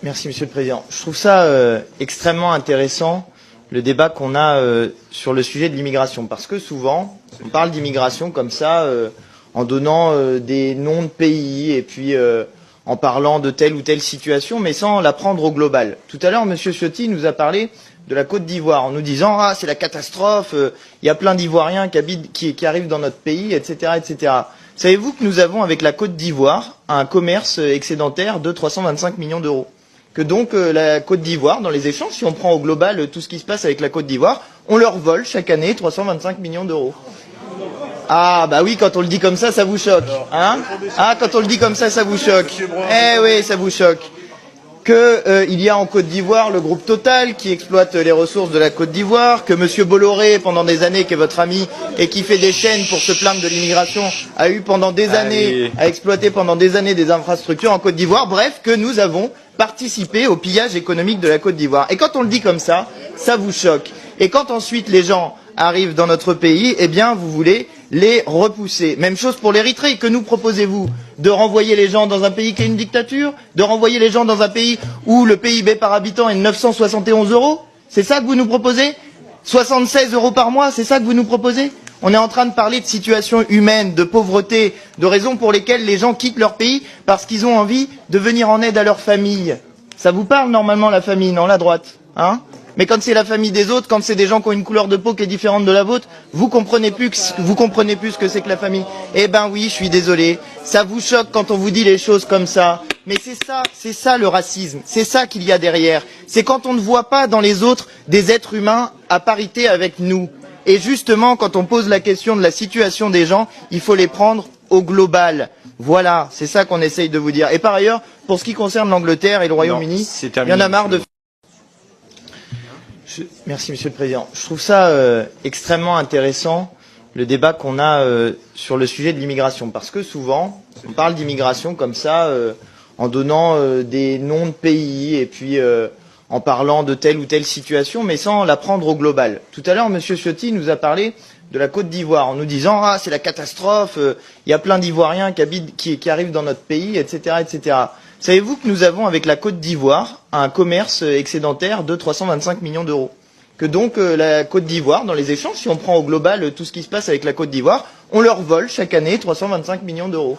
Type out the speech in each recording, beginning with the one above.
Merci Monsieur le Président. Je trouve ça extrêmement intéressant, le débat qu'on a sur le sujet de l'immigration. Parce que souvent, on parle d'immigration comme ça, en donnant des noms de pays et puis en parlant de telle ou telle situation, mais sans la prendre au global. Tout à l'heure, Monsieur Ciotti nous a parlé de la Côte d'Ivoire, en nous disant « Ah, c'est la catastrophe, il y a plein d'Ivoiriens qui arrivent dans notre pays, etc. etc. » Savez-vous que nous avons, avec la Côte d'Ivoire, un commerce excédentaire de 325 millions d'euros? Que donc la Côte d'Ivoire, dans les échanges, si on prend au global tout ce qui se passe avec la Côte d'Ivoire, on leur vole chaque année 325 millions d'euros. Ah, bah oui, quand on le dit comme ça vous choque. Hein? Ah, quand on le dit comme ça vous choque. Eh oui, ça vous choque. Il y a en Côte d'Ivoire le groupe Total qui exploite les ressources de la Côte d'Ivoire, que Monsieur Bolloré, pendant des années, qui est votre ami et qui fait des chaînes pour se plaindre de l'immigration, a eu pendant des années, a exploité pendant des années des infrastructures en Côte d'Ivoire. Bref, que nous avons participé au pillage économique de la Côte d'Ivoire. Et quand on le dit comme ça vous choque. Et quand ensuite les gens arrivent dans notre pays, eh bien vous voulez les repousser. Même chose pour l'Érythrée. Que nous proposez-vous? De renvoyer les gens dans un pays qui est une dictature? De renvoyer les gens dans un pays où le PIB par habitant est de 971 euros? C'est ça que vous nous proposez? 76 euros par mois, c'est ça que vous nous proposez? On est en train de parler de situation humaine, de pauvreté, de raisons pour lesquelles les gens quittent leur pays parce qu'ils ont envie de venir en aide à leur famille. Ça vous parle normalement la famille, non, la droite, hein? Mais quand c'est la famille des autres, quand c'est des gens qui ont une couleur de peau qui est différente de la vôtre, vous comprenez plus ce que c'est que la famille. Eh ben oui, je suis désolé. Ça vous choque quand on vous dit les choses comme ça. Mais c'est ça le racisme. C'est ça qu'il y a derrière. C'est quand on ne voit pas dans les autres des êtres humains à parité avec nous. Et justement, quand on pose la question de la situation des gens, il faut les prendre au global. Voilà, c'est ça qu'on essaye de vous dire. Et par ailleurs, pour ce qui concerne l'Angleterre et le Royaume-Uni, il y en a marre de... Merci Monsieur le Président. Je trouve ça extrêmement intéressant, le débat qu'on a sur le sujet de l'immigration. Parce que souvent, on parle d'immigration comme ça, en donnant des noms de pays et puis en parlant de telle ou telle situation, mais sans la prendre au global. Tout à l'heure, Monsieur Ciotti nous a parlé de la Côte d'Ivoire, en nous disant « Ah, c'est la catastrophe, il y a plein d'Ivoiriens qui arrivent dans notre pays, etc. etc. » Savez-vous que nous avons, avec la Côte d'Ivoire, un commerce excédentaire de 325 millions d'euros? Que donc la Côte d'Ivoire, dans les échanges, si on prend au global tout ce qui se passe avec la Côte d'Ivoire, on leur vole chaque année 325 millions d'euros.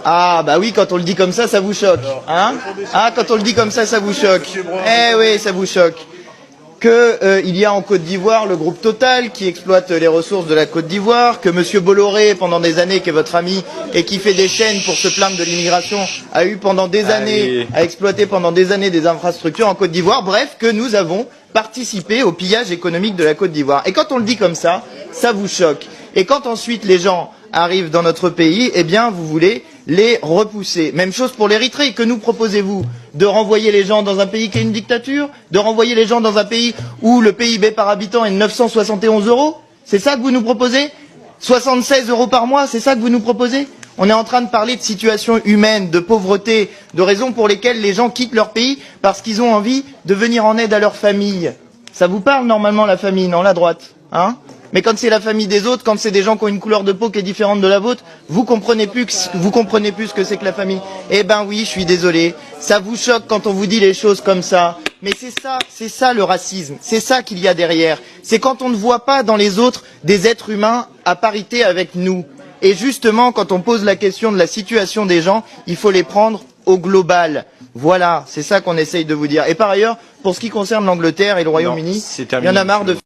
Ah, bah oui, quand on le dit comme ça vous choque. Hein? Ah, quand on le dit comme ça vous choque. Eh oui, ça vous choque. Il y a en Côte d'Ivoire le groupe Total qui exploite les ressources de la Côte d'Ivoire, que Monsieur Bolloré, pendant des années, qui est votre ami et qui fait des chaînes pour se plaindre de l'immigration, a eu pendant des années, a exploité pendant des années des infrastructures en Côte d'Ivoire. Bref, que nous avons participé au pillage économique de la Côte d'Ivoire. Et quand on le dit comme ça vous choque. Et quand ensuite les gens arrivent dans notre pays, eh bien vous voulez les repousser. Même chose pour l'Érythrée. Que nous proposez-vous? De renvoyer les gens dans un pays qui est une dictature? De renvoyer les gens dans un pays où le PIB par habitant est de 971 euros? C'est ça que vous nous proposez? 76 euros par mois, c'est ça que vous nous proposez? On est en train de parler de situation humaine, de pauvreté, de raisons pour lesquelles les gens quittent leur pays parce qu'ils ont envie de venir en aide à leur famille. Ça vous parle normalement la famille, non, la droite, hein? Mais quand c'est la famille des autres, quand c'est des gens qui ont une couleur de peau qui est différente de la vôtre, vous comprenez plus ce que c'est que la famille. Eh ben oui, je suis désolé. Ça vous choque quand on vous dit les choses comme ça. Mais c'est ça le racisme. C'est ça qu'il y a derrière. C'est quand on ne voit pas dans les autres des êtres humains à parité avec nous. Et justement, quand on pose la question de la situation des gens, il faut les prendre au global. Voilà, c'est ça qu'on essaye de vous dire. Et par ailleurs, pour ce qui concerne l'Angleterre et le Royaume-Uni, il y en a marre de...